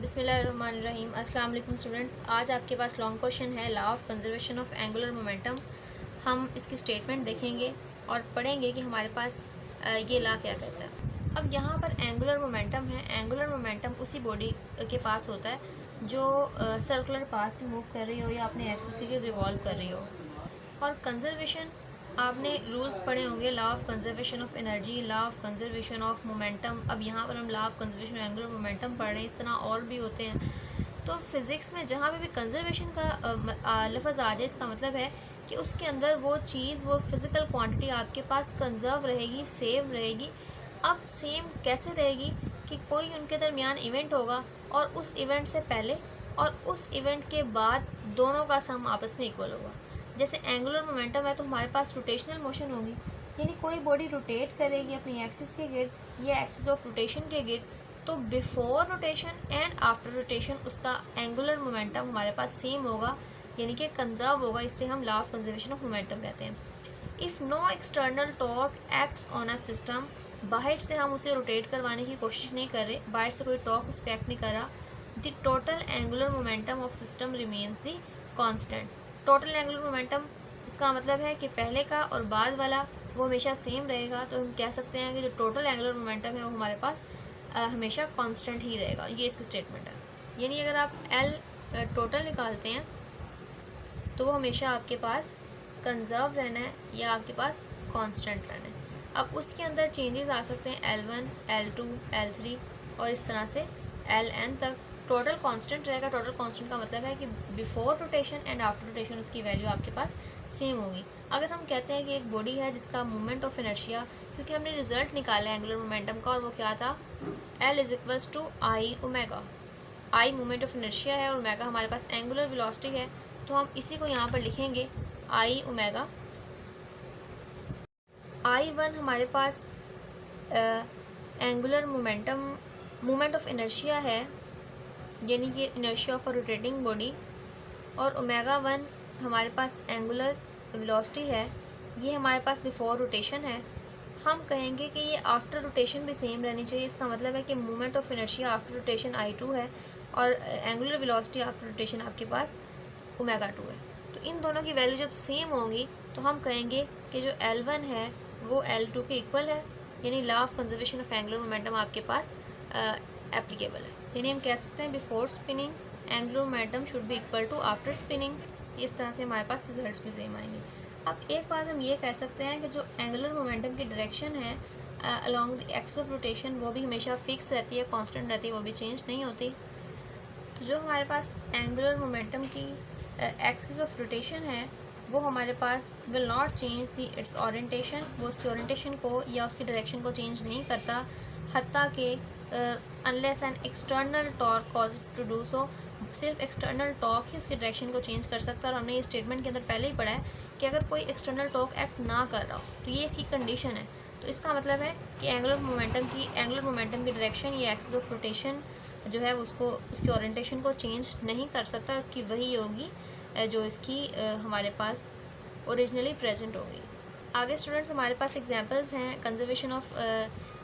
बिस्मिल्लाहिर्रहमानिर्रहीम। अस्सलाम वालेकुम स्टूडेंट्स। आज आपके पास लॉन्ग क्वेश्चन है law of conservation of angular momentum. हम इसकी स्टेटमेंट देखेंगे और पढ़ेंगे कि हमारे पास ये लॉ क्या कहता है। अब यहाँ पर एंगुलर मोमेंटम है। एंगुलर मोमेंटम उसी बॉडी के पास होता है जो सर्कुलर पाथ में मूव कर रही हो या अपने एक्सिस के रिवॉल्व कर रही हो। और कंजर्वेशन आपने रूल्स पढ़े होंगे, law of conservation of energy, law of conservation of momentum. अब यहाँ पर हम law of conservation of angular momentum पढ़ रहे हैं, इस तरह और भी होते हैं। तो फिज़िक्स में जहाँ पे भी कंजर्वेशन का लफ्ज़ आ जाए, इसका मतलब है कि उसके अंदर वो चीज़, वो फिज़िकल क्वांटिटी आपके पास कंजर्व रहेगी, सेव रहेगी। अब सेम कैसे रहेगी कि कोई उनके दरमियान इवेंट होगा और उस इवेंट से पहले और उस इवेंट के बाद दोनों का सम आपस में इक्वल होगा। जैसे एंगुलर मोमेंटम है तो हमारे पास रोटेशनल मोशन होगी, यानी कोई बॉडी रोटेट करेगी अपनी एक्सिस के गिर्द या एक्सिस ऑफ रोटेशन के गिर्द, तो before rotation and after rotation उसका एंगुलर मोमेंटम हमारे पास सेम होगा, यानी कि कंजर्व होगा। इसलिए हम law of conservation of momentum कहते हैं। If no external torque acts on a system, बाहर से हम उसे रोटेट करवाने की कोशिश नहीं कर रहे, बाहर से कोई टॉर्क उस पर एक्ट नहीं कर रहा, the total angular momentum of system remains the constant. Total angular momentum इसका मतलब है कि पहले का और बाद वाला वो हमेशा सेम रहेगा। तो हम कह सकते हैं कि जो टोटल एंगुलर मोमेंटम है वो हमारे पास हमेशा कांस्टेंट ही रहेगा। ये इसकी स्टेटमेंट है। यानी अगर आप एल टोटल निकालते हैं तो वो हमेशा आपके पास कंजर्व रहना है या आपके पास कांस्टेंट रहना है। अब उसके अंदर चेंजेस आ सकते हैं L1, L2, L3 और इस तरह से Ln तक। टोटल कांस्टेंट रहेगा। टोटल कांस्टेंट का मतलब है कि before rotation and after rotation उसकी वैल्यू आपके पास सेम होगी। अगर हम कहते हैं कि एक बॉडी है जिसका मोमेंट ऑफ इनर्शिया, क्योंकि हमने रिजल्ट निकाला है एंगुलर मोमेंटम का और वो क्या था, L is to I omega. I moment of inertia है और ओमेगा हमारे पास एंगुलर वेलोसिटी है, तो हम इसी को यहाँ पर लिखेंगे आई ओमेगा। I1 हमारे पास angular momentum, moment of inertia है, यानी कि inertia of a rotating body. और ओमेगा 1 हमारे पास एंगुलर वेलोसिटी है, ये हमारे पास बिफोर रोटेशन है। हम कहेंगे कि ये आफ्टर रोटेशन भी सेम रहनी चाहिए। इसका मतलब है कि moment of inertia after rotation I2 है और एंगुलर वेलोसिटी आफ्टर रोटेशन आपके पास ओमेगा 2 है। तो इन दोनों की वैल्यू जब सेम होंगी तो हम कहेंगे कि जो L1 है वो L2 के इक्वल है, यानी law of conservation of angular momentum आपके पास एप्लीकेबल है। यानी हम कह सकते हैं before spinning angular momentum should be equal to after spinning. इस तरह से हमारे पास रिजल्ट्स भी सेम आएंगे। अब एक बात हम ये कह सकते हैं कि जो एंगुलर मोमेंटम की डायरेक्शन है along the axis of rotation वो भी हमेशा फिक्स रहती है, कांस्टेंट रहती है, वो भी चेंज नहीं होती। तो जो हमारे पास एंगुलर मोमेंटम की एक्सिस ऑफ रोटेशन है वो हमारे पास will not change the its orientation, वो उसके ओरिएंटेशन को या उसकी डायरेक्शन को चेंज नहीं करता, हत्ता कि unless an external torque cause it to do so. सिर्फ एक्सटर्नल टॉर्क ही उसकी डायरेक्शन को चेंज कर सकता है। और हमने ये स्टेटमेंट के अंदर पहले ही पढ़ा है कि अगर कोई एक्सटर्नल टॉर्क एक्ट ना कर रहा हो तो ये इसकी कंडीशन है। तो इसका मतलब है कि एंगुलर मोमेंटम की डायरेक्शन या एक्सिस ऑफ रोटेशन जो है उसको, उसकी ओरिएंटेशन को चेंज नहीं कर सकता, उसकी वही होगी जो इसकी हमारे पास ओरिजिनली प्रेजेंट होगी। आगे स्टूडेंट्स हमारे पास एग्जांपल्स हैं कंजर्वेशन ऑफ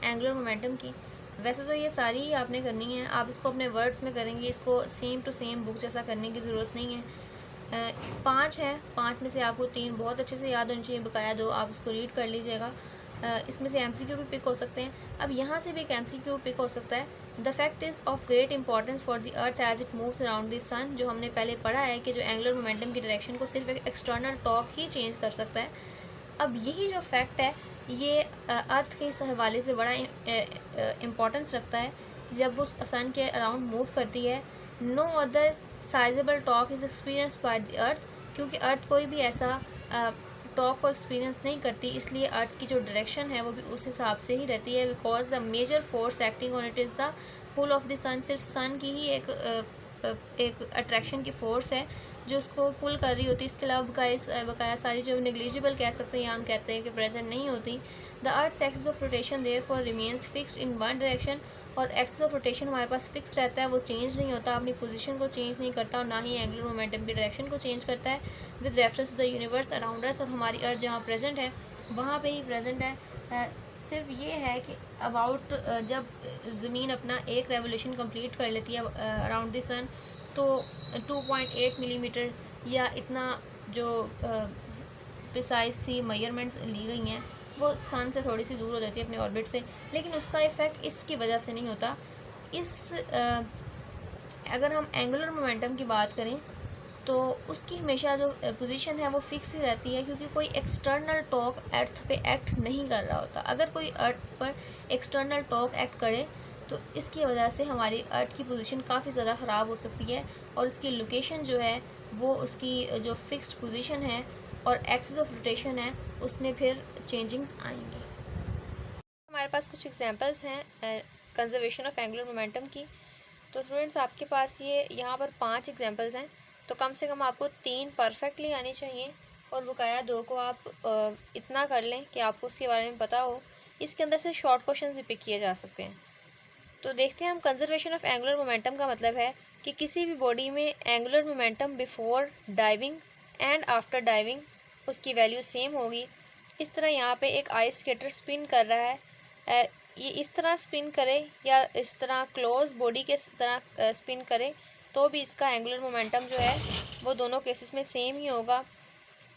एंगुलर मोमेंटम की। वैसे तो ये सारी ही आपने करनी है, आप इसको अपने वर्ड्स में करेंगे, इसको सेम टू सेम बुक जैसा करने की ज़रूरत नहीं है। 5 है, 5 में से आपको 3 बहुत अच्छे से याद होनी चाहिए, बकाया 2 आप उसको रीड कर लीजिएगा। इसमें से MCQ भी पिक हो सकते हैं। अब यहाँ से भी एक MCQ पिक हो सकता है। The fact is of great importance for the earth as it moves around the sun, जो हमने पहले पढ़ा है कि जो एंगुलर मोमेंटम की डायरेक्शन को सिर्फ एक एक्सटर्नल टॉर्क ही चेंज कर सकता है। अब यही जो फैक्ट है ये अर्थ के इस हवाले से बड़ा इम्पोर्टेंस रखता है। जब वो सन के अराउंड मूव करती है, no other sizeable torque is experience by the earth, क्योंकि अर्थ कोई भी ऐसा टॉर्क को एक्सपीरियंस नहीं करती, इसलिए अर्थ की जो डायरेक्शन है वो भी उस हिसाब से ही रहती है। Because the major force acting on it is the pull of the sun, सिर्फ सन की ही एक अट्रैक्शन की फोर्स है जो उसको पुल कर रही होती है। इसके अलावा बकाया सारी जो नेग्लिजिबल कह सकते हैं या हम कहते हैं कि प्रेजेंट नहीं होती। The earth axis of rotation therefore remains fixed in one direction, और एक्सिस ऑफ रोटेशन हमारे पास फिक्स रहता है, वो चेंज नहीं होता, अपनी पोजीशन को चेंज नहीं करता और ना ही एंगुलर मोमेंटम की डायरेक्शन को चेंज करता है with reference to the universe around us. और हमारी अर्थ जहाँ प्रेजेंट है वहाँ पे ही प्रेजेंट है सिर्फ ये है कि अबाउट जब ज़मीन अपना एक रेवोल्यूशन कंप्लीट कर लेती है अराउंड द सन, तो 2.8 मिलीमीटर या इतना जो प्रिसाइज सी मेजरमेंट्स ली गई हैं वो सन से थोड़ी सी दूर हो जाती है अपने ऑर्बिट से, लेकिन उसका इफ़ेक्ट इसकी वजह से नहीं होता। अगर हम एंगुलर मोमेंटम की बात करें तो उसकी हमेशा जो पोजीशन है वो फिक्स ही रहती है, क्योंकि कोई एक्सटर्नल टॉर्क अर्थ पे एक्ट नहीं कर रहा होता। अगर कोई अर्थ पर एक्सटर्नल टॉर्क एक्ट करे तो इसकी वजह से हमारी अर्थ की पोजीशन काफ़ी ज़्यादा ख़राब हो सकती है, और उसकी लोकेशन जो है वो उसकी जो फिक्स्ड पोजीशन है और एक्सिस ऑफ रोटेशन है उसमें फिर चेंजिंग्स आएंगी। हमारे पास कुछ एग्जांपल्स हैं कंजर्वेशन ऑफ एंगुलर मोमेंटम की। तो स्टूडेंट्स आपके पास ये यहाँ पर 5 एग्जांपल्स हैं, तो कम से कम आपको 3 परफेक्टली आनी चाहिए और बकाया 2 को आप इतना कर लें कि आपको उसके बारे में पता हो। इसके अंदर से शॉर्ट क्वेश्चंस भी पिक किए जा सकते हैं। तो देखते हैं हम। कंजर्वेशन ऑफ एंगुलर मोमेंटम का मतलब है कि किसी भी बॉडी में angular momentum before diving and after diving उसकी वैल्यू सेम होगी। इस तरह यहाँ पे एक आइस स्केटर स्पिन कर रहा है, ये इस तरह स्पिन करे या इस तरह क्लोज बॉडी के तरह स्पिन करे तो भी इसका एंगुलर मोमेंटम जो है वो दोनों केसेस में सेम ही होगा।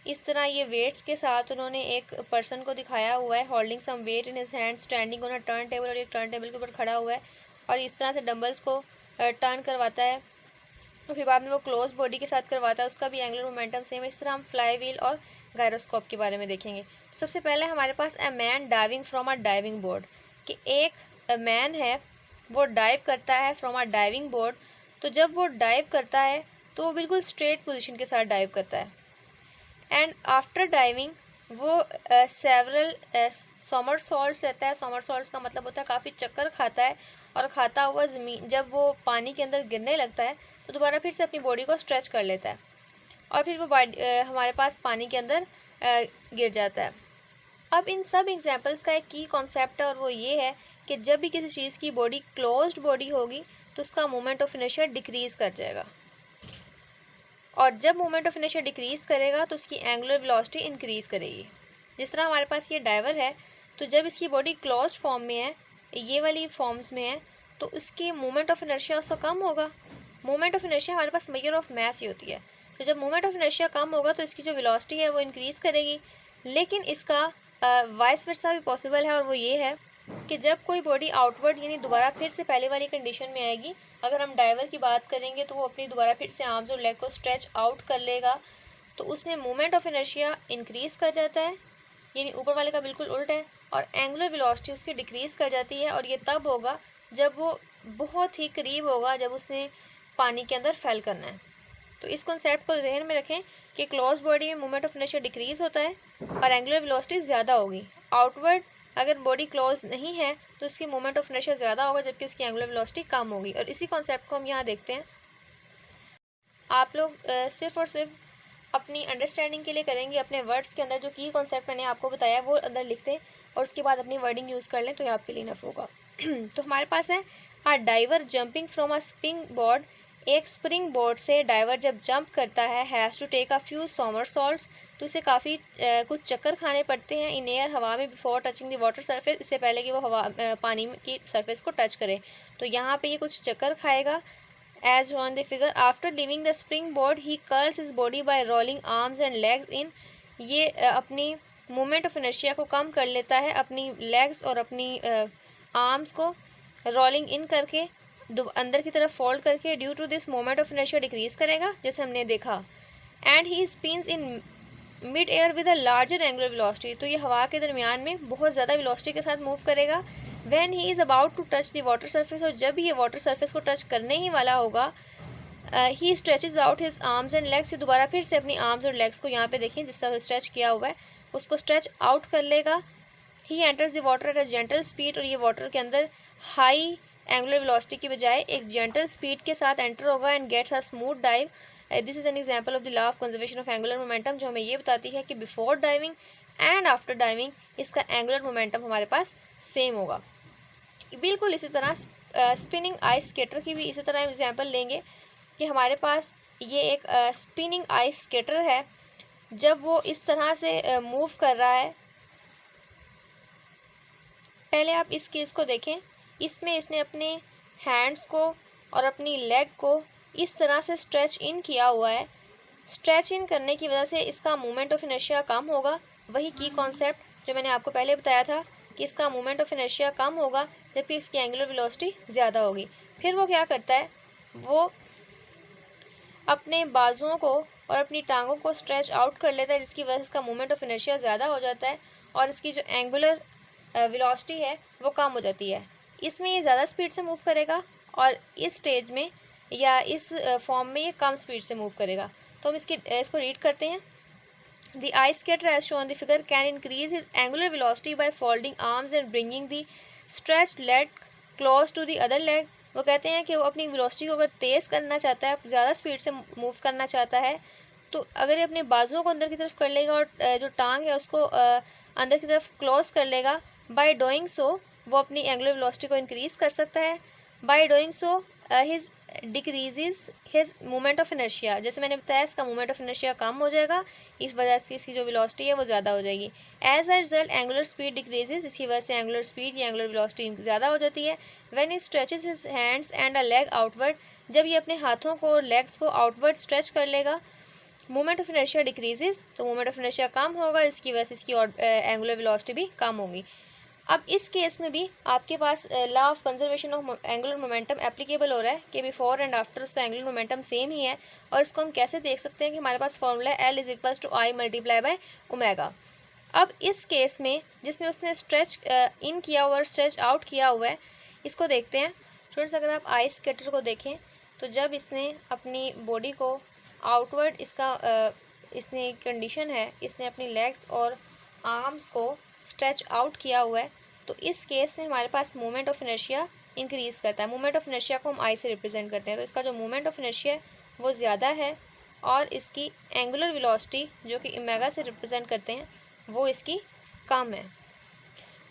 इस तरह ये वेट्स के साथ उन्होंने एक पर्सन को दिखाया हुआ है holding some weight in his hand standing on a turn table, और एक टर्न टेबल के ऊपर खड़ा हुआ है और इस तरह से डंबल्स को टर्न करवाता है, और फिर बाद में वो क्लोज बॉडी के साथ करवाता है, उसका भी एंगुलर मोमेंटम सेम है। इस तरह हम फ्लाई व्हील और गायरोस्कोप के बारे में देखेंगे। सबसे पहले हमारे पास a man diving from a diving board, कि एक मैन है वो डाइव करता है फ्रॉम अ डाइविंग बोर्ड। तो जब वो डाइव करता है तो वो बिल्कुल स्ट्रेट पोजीशन के साथ डाइव करता है, एंड आफ्टर डाइविंग वो सेवरल सोमरसॉल्ट्स रहता है। सोमरसॉल्ट्स का मतलब होता है काफ़ी चक्कर खाता है, और खाता हुआ ज़मीन जब वो पानी के अंदर गिरने लगता है तो दोबारा फिर से अपनी बॉडी को स्ट्रेच कर लेता है, और फिर वो हमारे पास पानी के अंदर गिर जाता है। अब इन सब एग्जांपल्स का एक की कॉन्सेप्ट है, और वो ये है कि जब भी किसी चीज़ की बॉडी क्लोज्ड बॉडी होगी तो उसका मोमेंट ऑफ इनर्शिया डिक्रीज़ कर जाएगा, और जब मोमेंट ऑफ इनर्शिया डिक्रीज़ करेगा तो उसकी एंगुलर वेलोसिटी इंक्रीज़ करेगी। जिस तरह हमारे पास ये डाइवर है, तो जब इसकी बॉडी क्लोज्ड फॉर्म में है, ये वाली फॉर्म्स में है, तो उसकी मोमेंट ऑफ इनर्शिया उसका कम होगा। मोमेंट ऑफ इनर्शिया हमारे पास मेजर ऑफ मैस ही होती है, तो जब मोमेंट ऑफ इनर्शिया कम होगा तो इसकी जो वेलोसिटी है वो इंक्रीज़ करेगी। लेकिन इसका वाइस वर्सा भी पॉसिबल है, और वो ये है कि जब कोई बॉडी आउटवर्ड यानी दोबारा फिर से पहले वाली कंडीशन में आएगी, अगर हम डाइवर की बात करेंगे तो वो अपनी दोबारा फिर से आर्म्स और लेग को स्ट्रेच आउट कर लेगा, तो उसमें मोमेंट ऑफ इनर्शिया इंक्रीज़ कर जाता है, यानी ऊपर वाले का बिल्कुल उल्ट है, और एंगुलर वेलोसिटी उसकी डिक्रीज़ कर जाती है। और ये तब होगा जब वो बहुत ही करीब होगा, जब उसने पानी के अंदर फैल करना है। तो इस कॉन्सेप्ट को जहन में रखें कि क्लोज बॉडी में मोमेंट ऑफ इनर्शिया डिक्रीज़ होता है और एंगुलर वेलोसिटी ज़्यादा होगी। आउटवर्ड अगर बॉडी क्लोज नहीं है तो उसकी मोमेंट ऑफ इनर्शिया ज़्यादा होगा, जबकि उसकी एंगुलर वेलोसिटी कम होगी। और इसी कॉन्सेप्ट को हम यहाँ देखते हैं। आप लोग सिर्फ और सिर्फ अपनी अंडरस्टैंडिंग के लिए करेंगे, अपने वर्ड्स के अंदर जो की कॉन्सेप्ट मैंने आपको बताया वो अंदर लिखते हैं और उसके बाद अपनी वर्डिंग यूज़ कर लें तो ये आपके लिए इनफ होगा। तो हमारे पास है a diver jumping from a spring board. एक स्प्रिंग बोर्ड से डाइवर जब जंप करता है, has to take a few somersaults, तो उसे काफ़ी कुछ चक्कर खाने पड़ते हैं इन एयर, हवा में, before touching the water surface, इससे पहले कि वो हवा पानी की सरफेस को टच करे। तो यहाँ पे ये कुछ चक्कर खाएगा। As on the figure, after leaving the springboard, he curls his body by rolling arms and legs in. ये अपनी मोमेंट ऑफ इनर्शिया को कम कर लेता है अपनी लेग्स और अपनी आर्म्स को रोलिंग इन करके अंदर की तरफ फोल्ड करके। Due to this moment of inertia decrease करेगा जैसे हमने देखा। And he spins in mid air with a larger angular velocity, तो ये हवा के दरमियान में बहुत ज़्यादा वेलोसिटी के साथ मूव करेगा। When he is about to touch the water surface, और जब ये वाटर सरफेस को टच करने ही वाला होगा, he stretches out his arms and legs, ये दोबारा फिर से अपनी आर्म्स और लेग्स को यहाँ पे देखिए जिस तरह स्ट्रेच किया हुआ है उसको स्ट्रेच आउट कर लेगा। He enters the water at a gentle speed, और ये वाटर के अंदर हाई एंगुलर वेलोसिटी की बजाय एक जेंटल स्पीड के साथ एंटर होगा and gets a smooth dive. This is an example of the law of conservation of angular momentum, जो हमें ये बताती है कि before diving and after diving इसका एंगुलर मोमेंटम हमारे पास सेम होगा। बिल्कुल इसी तरह स्पिनिंग आइस स्केटर की भी इसी तरह एग्जांपल लेंगे कि हमारे पास ये एक स्पिनिंग आइस स्केटर है। जब वो इस तरह से मूव कर रहा है पहले आप इस केस को देखें, इसमें इसने अपने हैंड्स को और अपनी लेग को इस तरह से स्ट्रेच इन किया हुआ है। स्ट्रेच इन करने की वजह से इसका मोमेंट ऑफ इनर्शिया कम होगा। वही की कॉन्सेप्ट जो मैंने आपको पहले बताया था कि इसका मोमेंट ऑफ इनर्शिया कम होगा जबकि इसकी एंगुलर वेलोसिटी ज़्यादा होगी। फिर वो क्या करता है, वो अपने बाजुओं को और अपनी टांगों को स्ट्रेच आउट कर लेता है, जिसकी वजह से इसका मोमेंट ऑफ इनर्शिया ज़्यादा हो जाता है और इसकी जो एंगुलर वेलोसिटी है वो कम हो जाती है। इसमें ये ज़्यादा स्पीड से मूव करेगा और इस स्टेज में या इस फॉर्म में ये कम स्पीड से मूव करेगा। तो हम इसको रीड करते हैं। The ice skater as shown in the figure can increase his angular velocity by folding arms and bringing the stretched leg close to the other leg। वो कहते हैं कि वो अपनी वेलोसिटी को अगर तेज़ करना चाहता है, ज़्यादा स्पीड से मूव करना चाहता है, तो अगर ये अपने बाजुओं को अंदर की तरफ कर लेगा और जो टांग है उसको अंदर की तरफ क्लोज कर लेगा, बाय डूइंग सो वो अपनी एंगुलर वेलोसिटी को इंक्रीज़ कर सकता है। By doing so his decreases his moment of inertia, जैसे मैंने बताया इसका मोमेंट ऑफ इनर्शिया कम हो जाएगा, इस वजह से इसकी जो वेलोसिटी है वो ज़्यादा हो जाएगी। As a result angular speed decreases, इसकी वजह से एंगुलर स्पीड या एंगुलर वेलोसिटी ज़्यादा हो जाती है। When he stretches his hands and a leg outward, जब ये अपने हाथों को और लेग्स को आउटवर्ड स्ट्रेच कर लेगा, मोमेंट ऑफ इनर्शिया डिक्रीजेज, तो मोमेंट ऑफ इनर्शिया कम होगा, इसकी वजह से इसकी एंगुलर वेलोसिटी भी कम होगी। अब इस केस में भी आपके पास law of conservation of angular momentum applicable हो रहा है कि बिफोर एंड आफ्टर उसका एंगुलर मोमेंटम सेम ही है। और इसको हम कैसे देख सकते हैं कि हमारे पास फॉर्मूला है L = I × ओमेगा। अब इस केस में जिसमें उसने स्ट्रेच इन किया हुआ और स्ट्रेच आउट किया हुआ है, इसको देखते हैं स्टूडेंट्स। अगर आप आइस स्केटर को देखें तो जब इसने अपनी बॉडी को आउटवर्ड इसने कंडीशन है, इसने अपनी लेग्स और आर्म्स को स्ट्रेच आउट किया हुआ है, तो इस केस में हमारे पास मोमेंट ऑफ इनर्शिया इंक्रीज़ करता है। मोमेंट ऑफ इनर्शिया को हम आई से रिप्रेजेंट करते हैं, तो इसका जो मोमेंट ऑफ इनर्शिया है वो ज़्यादा है और इसकी एंगुलर वेलोसिटी जो कि ओमेगा से रिप्रेजेंट करते हैं वो इसकी कम है।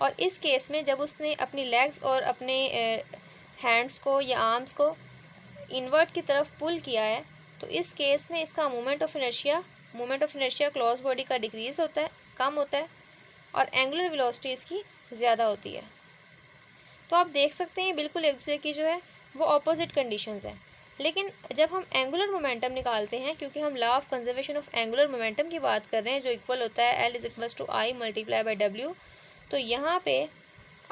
और इस केस में जब उसने अपनी लेग्स और अपने हैंड्स को या आर्म्स को इनवर्ट की तरफ पुल किया है, तो इस केस में इसका moment of inertia close body का डिक्रीज़ होता है, कम होता है और एंगुलर वेलोसिटी इसकी ज़्यादा होती है। तो आप देख सकते हैं बिल्कुल एक दूसरे की जो है वो ऑपोजिट कंडीशंस हैं। लेकिन जब हम एंगुलर मोमेंटम निकालते हैं, क्योंकि हम law of conservation of angular momentum की बात कर रहे हैं जो इक्वल होता है L = I × W, तो यहाँ पे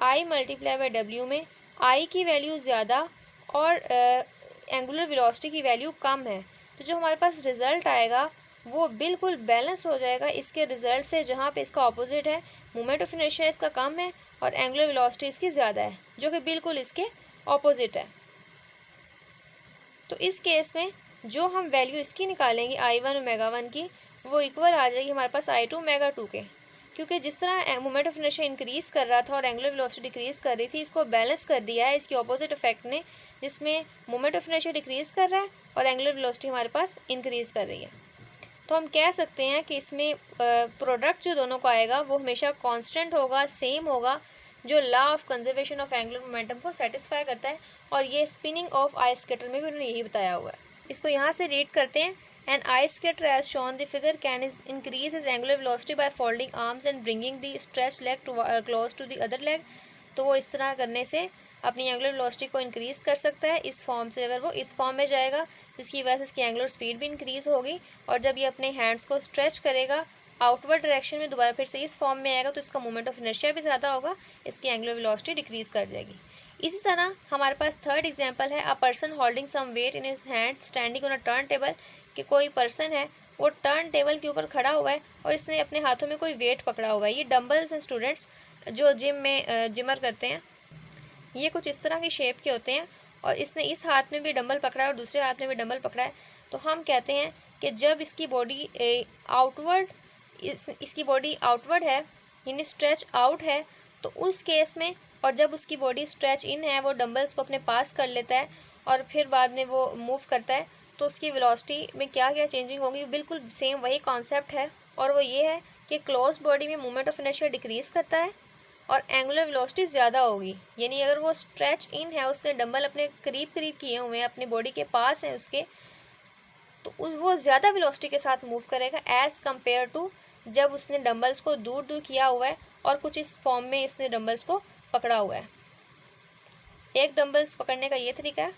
I × W में I की वैल्यू ज़्यादा और एंगुलर वेलोसिटी की वैल्यू कम है, तो जो हमारे पास रिज़ल्ट आएगा वो बिल्कुल बैलेंस हो जाएगा इसके रिजल्ट से, जहाँ पे इसका ऑपोजिट है, मोमेंट ऑफ इनर्शिया इसका कम है और एंगुलर वेलोसिटी इसकी ज़्यादा है, जो कि बिल्कुल इसके ऑपोजिट है। तो इस केस में जो हम वैल्यू इसकी निकालेंगे I1 ω1 की, वो इक्वल आ जाएगी हमारे पास I2 ω2 के, क्योंकि जिस तरह मोमेंट ऑफ इनर्शिया इंक्रीज़ कर रहा था और एंगुलर वेलोसिटी डिक्रीज़ कर रही थी, इसको बैलेंस कर दिया है इसकी ऑपोजिट इफेक्ट ने, जिसमें मोमेंट ऑफ इनर्शिया डिक्रीज़ कर रहा है और एंगुलर वेलोसिटी हमारे पास इंक्रीज़ कर रही है। तो हम कह सकते हैं कि इसमें प्रोडक्ट जो दोनों को आएगा वो हमेशा कांस्टेंट होगा, सेम होगा, जो law of conservation of angular momentum को सेटिस्फाई करता है। और ये स्पिनिंग ऑफ आइस स्केटर में भी उन्होंने यही बताया हुआ है। इसको यहाँ से रीड करते हैं। An ice skater as shown the figure can increase his angular velocity by folding arms and bringing the stretch leg close to the other leg. तो वो इस तरह करने से अपनी एंगुलर वेलोसिटी को इंक्रीज़ कर सकता है इस फॉर्म से। अगर वो इस फॉर्म में जाएगा जिसकी वजह से इसकी एंगुलर स्पीड भी इंक्रीज़ होगी, और जब ये अपने हैंड्स को स्ट्रेच करेगा आउटवर्ड डायरेक्शन में दोबारा फिर से इस फॉर्म में आएगा, तो इसका मोमेंट ऑफ इनर्शिया भी ज़्यादा होगा, इसकी एंगुलर वेलोसिटी डिक्रीज़ कर जाएगी। इसी तरह हमारे पास थर्ड एग्जांपल है, a person holding some weight in his hand standing on a turn table. कि कोई पर्सन है वो टर्न टेबल के ऊपर खड़ा हुआ है और इसने अपने हाथों में कोई वेट पकड़ा हुआ है। ये डंबल्स हैं स्टूडेंट्स, जो जिम में जिमर करते हैं, ये कुछ इस तरह की शेप के होते हैं और इसने इस हाथ में भी डंबल पकड़ा है और दूसरे हाथ में भी डंबल पकड़ा है। तो हम कहते हैं कि जब इसकी बॉडी इसकी बॉडी आउटवर्ड है यानी स्ट्रेच आउट है, तो उस केस में, और जब उसकी बॉडी स्ट्रेच इन है, वो डंबल्स को अपने पास कर लेता है और फिर बाद में वो मूव करता है, तो उसकी वेलोसिटी में क्या क्या चेंजिंग होगी, बिल्कुल सेम वही कॉन्सेप्ट है। और वो ये है कि क्लोज बॉडी में मोमेंट ऑफ इनर्शिया डिक्रीज़ करता है और एंगुलर वेलोसिटी ज़्यादा होगी। यानी अगर वो स्ट्रेच इन है, उसने डंबल अपने करीब करीब किए हुए हैं, अपने बॉडी के पास हैं उसके, तो वो ज़्यादा वेलोसिटी के साथ मूव करेगा एज़ कम्पेयर टू जब उसने डंबल्स को दूर दूर किया हुआ है और कुछ इस फॉर्म में उसने डंबल्स को पकड़ा हुआ है। एक डंबल्स पकड़ने का ये तरीका है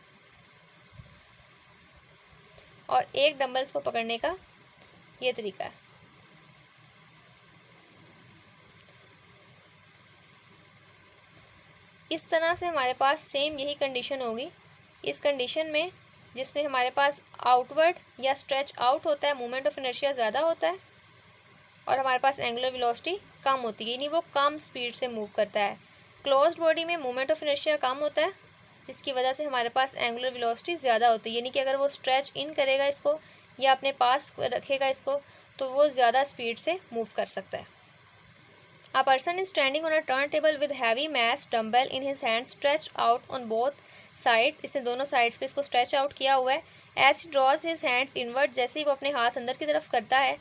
और एक डंबल्स को पकड़ने का ये तरीका है। इस तरह से हमारे पास सेम यही कंडीशन होगी। इस कंडीशन में जिसमें हमारे पास आउटवर्ड या स्ट्रेच आउट होता है, मोमेंट ऑफ इनर्शिया ज़्यादा होता है और हमारे पास एंगुलर वेलोसिटी कम होती है, यानी वो कम स्पीड से मूव करता है। क्लोज्ड बॉडी में मोमेंट ऑफ इनर्शिया कम होता है, जिसकी वजह से हमारे पास एंगुलर वेलोसिटी ज़्यादा होती है, यानी कि अगर वो स्ट्रेच इन करेगा इसको या अपने पास रखेगा इसको तो वो ज़्यादा स्पीड से मूव कर सकता है। A person is standing on a turntable with heavy mass dumbbell in his hand stretched out on both sides. इसने दोनों साइड्स पे इसको स्ट्रेच आउट किया हुआ है। As he draws his hands inward, जैसे ही वो अपने हाथ अंदर की तरफ करता है,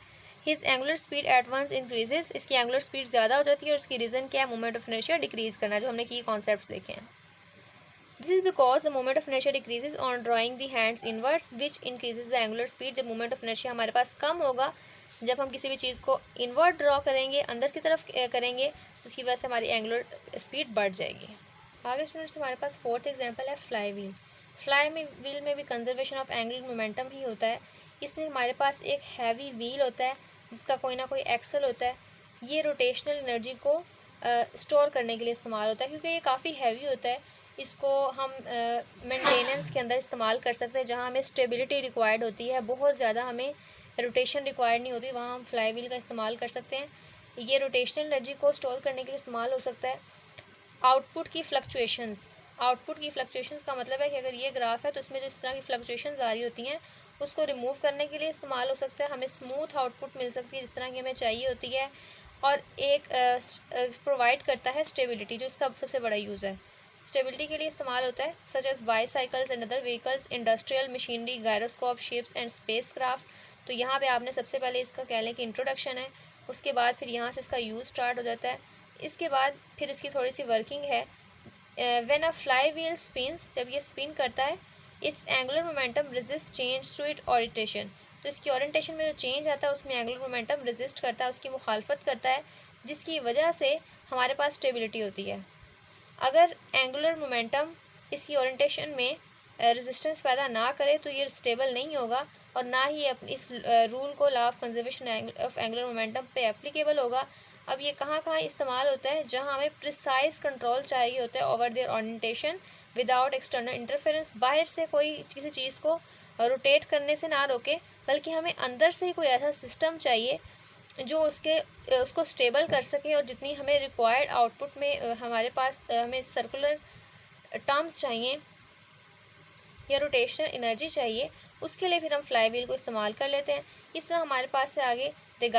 his angular speed at once increases. इसकी एंगुलर स्पीड ज़्यादा हो जाती है और इसकी रीज़न क्या है? मोमेंट ऑफ इनर्शिया डिक्रीज़ करना, जो हमने की कॉन्सेप्ट्स देखे हैं। This is because the moment of inertia decreases on drawing the hands inwards, which increases the angular speed. जब मोमेंट ऑफ इनर्शिया हमारे पास कम होगा, जब हम किसी भी चीज़ को इनवर्ड ड्रॉ करेंगे, अंदर की तरफ करेंगे, तो उसकी वजह से हमारी एंगुलर स्पीड बढ़ जाएगी। आगे स्टूडेंट्स हमारे पास फोर्थ एग्जांपल है फ्लाई व्हील। फ्लाई व्हील में भी कंजर्वेशन ऑफ एंगुलर मोमेंटम ही होता है। इसमें हमारे पास एक हैवी व्हील होता है जिसका कोई ना कोई एक्सल होता है। ये रोटेशनल एनर्जी को स्टोर करने के लिए इस्तेमाल होता है, क्योंकि ये काफ़ी हैवी होता है। इसको हम मेंटेनेंस के अंदर इस्तेमाल कर सकते हैं, जहाँ हमें स्टेबिलिटी रिक्वायर्ड होती है, बहुत ज़्यादा हमें रोटेशन रिक्वायर्ड नहीं होती, वहाँ हम फ्लाई व्हील का इस्तेमाल कर सकते हैं। ये रोटेशनल एनर्जी को स्टोर करने के लिए इस्तेमाल हो सकता है। आउटपुट की फ्लक्चुएशंस का मतलब है कि अगर ये ग्राफ है तो उसमें जो इस तरह की फ्लक्चुएशंस आ रही होती हैं उसको रिमूव करने के लिए इस्तेमाल हो सकता है। हमें स्मूथ आउटपुट मिल सकती है जिस तरह की हमें चाहिए होती है। और एक प्रोवाइड करता है स्टेबिलिटी, जो इसका सबसे बड़ा यूज़ है। स्टेबिलिटी के लिए इस्तेमाल होता है such as bicycles and other vehicles, industrial machinery, gyroscope, ships and spacecraft. तो यहाँ पे आपने सबसे पहले इसका कह लें कि इंट्रोडक्शन है, उसके बाद फिर यहाँ से इसका यूज़ स्टार्ट हो जाता है। इसके बाद फिर इसकी थोड़ी सी वर्किंग है। When a flywheel spins, जब ये स्पिन करता है, its angular momentum resist change to it orientation. तो इसकी ओरिएंटेशन में जो चेंज आता है उसमें एंगुलर मोमेंटम रेजिस्ट करता है, उसकी मुखालफत करता है, जिसकी वजह से हमारे पास स्टेबिलिटी होती है। अगर एंगुलर मोमेंटम इसकी ओरिएंटेशन में रेजिस्टेंस पैदा ना करे तो ये स्टेबल नहीं होगा और ना ही इस रूल को law of conservation of angular momentum पे एप्लीकेबल होगा। अब ये कहाँ कहाँ इस्तेमाल होता है? जहाँ हमें प्रिसाइज कंट्रोल चाहिए होता है over their orientation without external interference. बाहर से कोई किसी चीज़ को रोटेट करने से ना रोके, बल्कि हमें अंदर से ही कोई ऐसा सिस्टम चाहिए जो उसको स्टेबल कर सके, और जितनी हमें रिक्वायर्ड आउटपुट में हमारे पास हमें सर्कुलर टर्म्स चाहिए या रोटेशनल एनर्जी चाहिए, उसके लिए फिर हम फ्लाई व्हील को इस्तेमाल कर लेते हैं। इस तरह हमारे पास से आगे द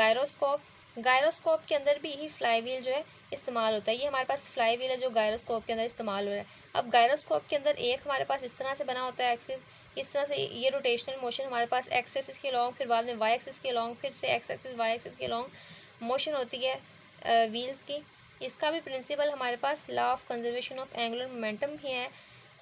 गायरोस्कोप के अंदर भी यही फ्लाई व्हील जो है इस्तेमाल होता है। ये हमारे पास फ्लाई व्हील है जो गायरोस्कोप के अंदर इस्तेमाल हो रहा है। अब गायरोस्कोप के अंदर एक हमारे पास इस तरह से बना होता है एक्सिस, इस तरह से ये रोटेशनल मोशन हमारे पास एक्स एक्सिस के लॉन्ग, फिर बाद में वाई एक्सिस के लॉन्ग, फिर से एक्स एक्सिस वाई एक्सिस के लॉन्ग मोशन होती है व्हील्स की। इसका भी प्रिंसिपल हमारे पास law of conservation of angular momentum ही है।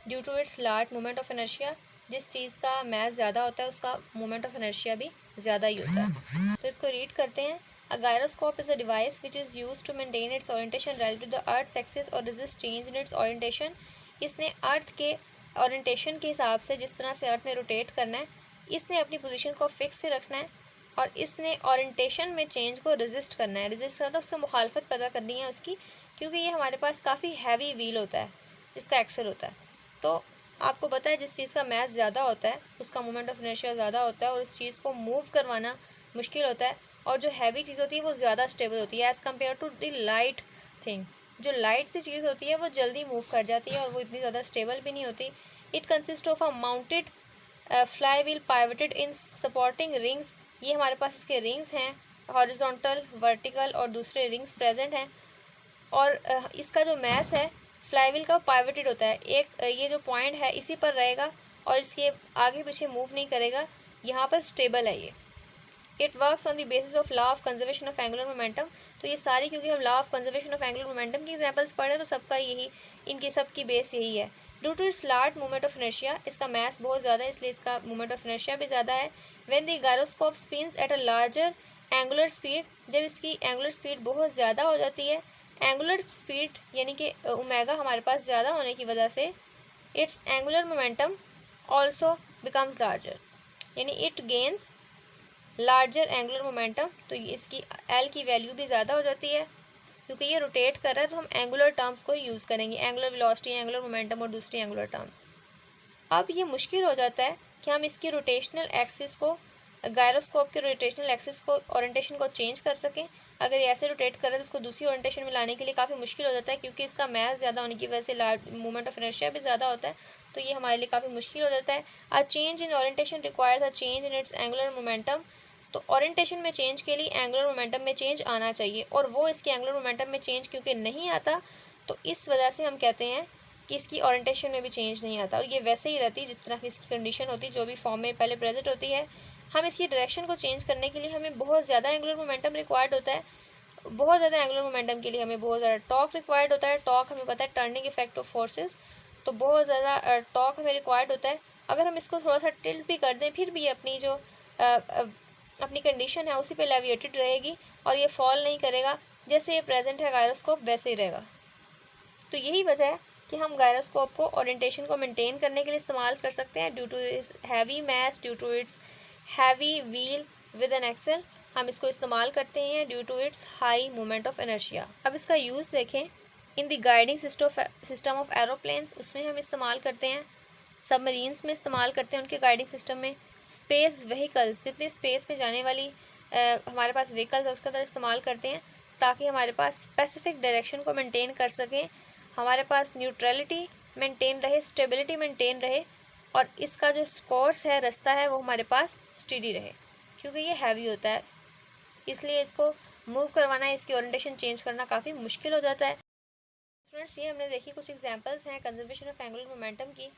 Due to its large moment of inertia, जिस चीज़ का मैस ज़्यादा होता है उसका मोमेंट ऑफ इनर्शिया भी ज़्यादा ही होता है। तो इसको रीड करते हैं। A gyroscope is a device which is use to maintain its orientation relative to the earth axis और resist change in its orientation. इसने अर्थ के ओरिएंटेशन के हिसाब से, जिस तरह से अर्थ ने रोटेट करना है, इसने अपनी पोजीशन को फिक्स से रखना है और इसने ओरिएंटेशन में चेंज को रेजिस्ट करना है। रेजिस्ट करना, उसका मुखालफत पैदा करनी है उसकी, क्योंकि ये हमारे पास काफ़ी हैवी व्हील होता है जिसका एक्सल होता है। तो आपको पता है जिस चीज़ का मैस ज़्यादा होता है उसका मोमेंट ऑफ इनर्शिया ज़्यादा होता है और उस चीज़ को मूव करवाना मुश्किल होता है, और जो हैवी चीज़ होती है वो ज़्यादा स्टेबल होती है as compare to the light thing. जो लाइट सी चीज़ होती है वो जल्दी मूव कर जाती है और वो इतनी ज़्यादा स्टेबल भी नहीं होती। It consist of a mounted fly wheel pivoted in supporting rings. ये हमारे पास इसके रिंग्स हैं, हॉरिजॉन्टल, वर्टिकल और दूसरे रिंग्स प्रेजेंट हैं। और इसका जो मैस है फ्लाई व्हील का पाइवटेड होता है, एक ये जो पॉइंट है इसी पर रहेगा और इसके आगे पीछे मूव नहीं करेगा, यहाँ पर स्टेबल है ये। It works on the basis of law of conservation of angular momentum. तो ये सारी, क्योंकि हम law of conservation of angular momentum की एग्जांपल्स पढ़े तो सबका यही, इनकी सबकी बेस यही है। Due to its large moment of inertia, इसका मैस बहुत ज़्यादा है इसलिए इसका मोमेंट ऑफ इनर्शिया भी ज़्यादा है। When the gyroscope spins at a larger angular speed, जब इसकी एंगुलर स्पीड बहुत ज़्यादा हो जाती है, एंगुलर स्पीड यानी कि ओमेगा हमारे पास ज़्यादा होने की वजह से its angular momentum also becomes larger, यानी it gains larger angular momentum. तो इसकी एल की वैल्यू भी ज़्यादा हो जाती है, क्योंकि ये रोटेट कर रहा है तो हम एंगुलर टर्म्स को यूज़ करेंगे, एंगुलर वेलोसिटी, एंगुलर मोमेंटम और दूसरी एंगुलर टर्म्स। अब ये मुश्किल हो जाता है कि हम इसकी रोटेशनल एक्सिस को, गायरोस्कोप के रोटेशनल एक्सिस को, ओरिएंटेशन को चेंज कर सकें। अगर ये ऐसे रोटेट कर रहा है तो उसको दूसरी ओरिएंटेशन में लाने के लिए काफ़ी मुश्किल हो जाता है, क्योंकि इसका मैथ ज़्यादा होने की वजह से लार्ज मूवमेंट ऑफ इनर्शिया भी ज़्यादा होता है, तो ये हमारे लिए काफ़ी मुश्किल हो जाता है। A change in orientation requires a change in it's angular momentum. तो ओरिएंटेशन में चेंज के लिए एंगुलर मोमेंटम में चेंज आना चाहिए, और वो इसके एंगुलर मोमेंटम में चेंज क्योंकि नहीं आता, तो इस वजह से हम कहते हैं कि इसकी ओरिएंटेशन में भी चेंज नहीं आता, और ये वैसे ही रहती है जिस तरह की इसकी कंडीशन होती है, जो भी फॉर्म में पहले प्रेजेंट होती है। हम इसकी डायरेक्शन को चेंज करने के लिए हमें बहुत ज़्यादा एंगुलर मोमेंटम रिक्वायर्ड होता है। बहुत ज़्यादा एंगुलर मोमेंटम के लिए हमें बहुत ज़्यादा टॉर्क रिक्वायर्ड होता है। टॉर्क हमें पता है टर्निंग इफेक्ट ऑफ फोर्सेस, तो बहुत ज़्यादा टॉर्क हमें रिक्वायर्ड होता है। अगर हम इसको थोड़ा सा टिल्ट भी कर दें, फिर भी अपनी जो अपनी कंडीशन है उसी पे लेविएटेड रहेगी, और ये फॉल नहीं करेगा। जैसे ये प्रेजेंट है गायरोस्कोप, वैसे ही रहेगा। तो यही वजह है कि हम गायरोस्कोप को ओरिएंटेशन को मेंटेन करने के लिए इस्तेमाल कर सकते हैं। Due to its heavy mass, due to its heavy wheel with an axle, हम इसको इस्तेमाल करते हैं due to its high moment of inertia. अब इसका यूज़ देखें, in the guiding system of aeroplanes, उसमें हम इस्तेमाल करते हैं। सबमरीन्स में इस्तेमाल करते हैं उनके गाइडिंग सिस्टम में। स्पेस व्हीकल्स, जितनी स्पेस में जाने वाली हमारे पास व्हीकल्स है उसके अंदर इस्तेमाल करते हैं, ताकि हमारे पास स्पेसिफिक डायरेक्शन को मेंटेन कर सकें, हमारे पास न्यूट्रलिटी मेंटेन रहे, स्टेबिलिटी मेंटेन रहे, और इसका जो कोर्स है, रास्ता है, वो हमारे पास स्टेडी रहे। क्योंकि ये हैवी होता है, इसलिए इसको मूव करवाना, इसकी ओरिएंटेशन चेंज करना काफ़ी मुश्किल हो जाता है। स्टूडेंट्स, ये हमने देखी कुछ एग्जांपल्स हैं कंजर्वेशन ऑफ एंगुलर मोमेंटम की।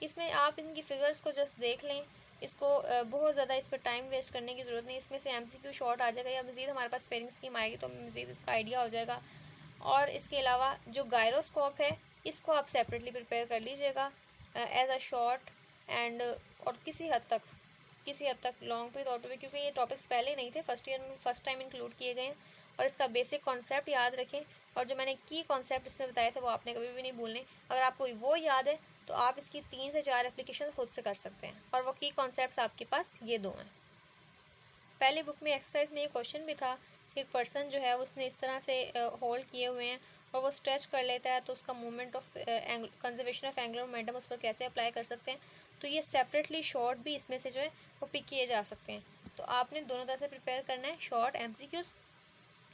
इसमें आप इनकी फिगर्स को जस्ट देख लें, इसको बहुत ज़्यादा इस पर टाइम वेस्ट करने की ज़रूरत नहीं। इसमें से MCQ शॉर्ट आ जाएगा, या मज़ीद हमारे पास पेयरिंग स्कीम आएगी तो मज़ीद इसका आइडिया हो जाएगा। और इसके अलावा जो गायरोस्कोप है, इसको आप सेपरेटली प्रिपेयर कर लीजिएगा एज अ शॉर्ट एंड, और किसी हद तक लॉन्ग पे तौर पर भी, क्योंकि ये टॉपिक्स पहले नहीं थे, फर्स्ट ईयर में फर्स्ट टाइम इंक्लूड किए गए हैं। और इसका बेसिक कॉन्सेप्ट याद रखें, और जो मैंने की कॉन्सेप्ट इसमें बताए थे वो आपने कभी भी नहीं भूलने। अगर आपको वो याद है तो आप इसकी 3 से 4 एप्लीकेशन खुद से कर सकते हैं, और वो की कॉन्सेप्ट्स आपके पास ये 2 हैं। पहले बुक में एक्सरसाइज में ये क्वेश्चन भी था कि एक पर्सन जो है उसने इस तरह से होल्ड किए हुए हैं और वो स्ट्रेच कर लेता है, तो उसका movement of conservation of angular momentum उस पर कैसे अप्लाई कर सकते हैं। तो ये सेपरेटली शॉर्ट भी इसमें से जो है वो पिक किए जा सकते हैं। तो आपने दोनों तरह से प्रिपेयर करना है, शॉर्ट MCQs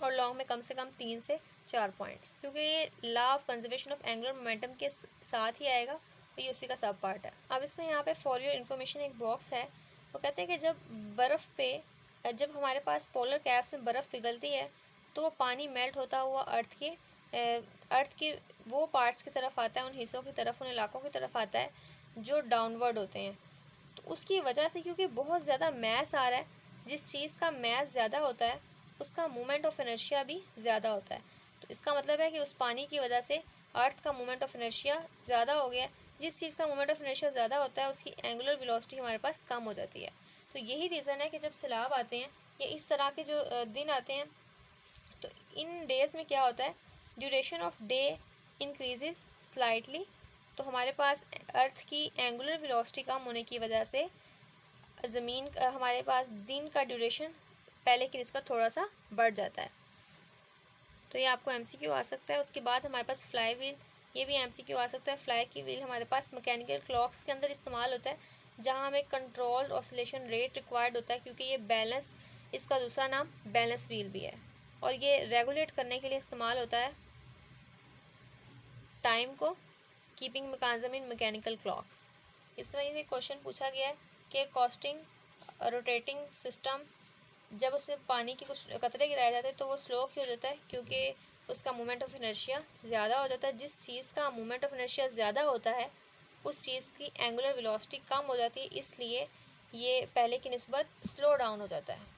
और लॉन्ग में कम से कम 3 से 4 पॉइंट्स, क्योंकि ये law of conservation of angular momentum के साथ ही आएगा, तो ये उसी का सब पार्ट है। अब इसमें यहाँ पे फॉर योर इन्फॉर्मेशन एक बॉक्स है, वो कहते हैं कि जब हमारे पास पोलर कैप्स में बर्फ़ पिघलती है तो वो पानी मेल्ट होता हुआ अर्थ के वो पार्ट्स की तरफ आता है, उन हिस्सों की तरफ, उन इलाकों की तरफ आता है जो डाउनवर्ड होते हैं। तो उसकी वजह से, क्योंकि बहुत ज़्यादा मैस आ रहा है, जिस चीज़ का मैस ज़्यादा होता है उसका मूवमेंट ऑफ इनर्शिया भी ज़्यादा होता है। तो इसका मतलब है कि उस पानी की वजह से अर्थ का मूवमेंट ऑफ इनर्शिया ज़्यादा हो गया। जिस चीज़ का मूवमेंट ऑफ इनर्शिया ज़्यादा होता है उसकी एंगुलर वेलोसिटी हमारे पास कम हो जाती है। तो यही रीज़न है कि जब सैलाब आते हैं या इस तरह के जो दिन आते हैं, तो इन डेज़ में क्या होता है, duration of day increases slightly. तो हमारे पास अर्थ की एंगुलर वेलोसिटी कम होने की वजह से हमारे पास दिन का ड्यूरेशन पहले की निस्बत थोड़ा सा बढ़ जाता है। तो ये आपको MCQ आ सकता है। उसके बाद हमारे पास फ्लाई व्हील, ये भी MCQ आ सकता है। फ्लाई की व्हील हमारे पास मैकेनिकल क्लॉक्स के अंदर इस्तेमाल होता है, जहाँ हमें कंट्रोल्ड ऑसिलेशन रेट रिक्वायर्ड होता है, क्योंकि ये बैलेंस, इसका दूसरा नाम बैलेंस व्हील भी है, और ये रेगुलेट करने के लिए इस्तेमाल होता है टाइम को, keeping mechanism in mechanical clocks. इस तरह से क्वेश्चन पूछा गया है कि कॉस्टिंग रोटेटिंग सिस्टम, जब उसमें पानी के कुछ कतरे गिराए जाते हैं तो वो स्लो क्यों हो जाता है, क्योंकि उसका मूवमेंट ऑफ इनर्शिया ज़्यादा हो जाता है। जिस चीज़ का मूवमेंट ऑफ इनर्शिया ज़्यादा होता है उस चीज़ की एंगुलर वेलोसिटी कम हो जाती है, इसलिए ये पहले की निस्बत स्लो डाउन हो जाता है।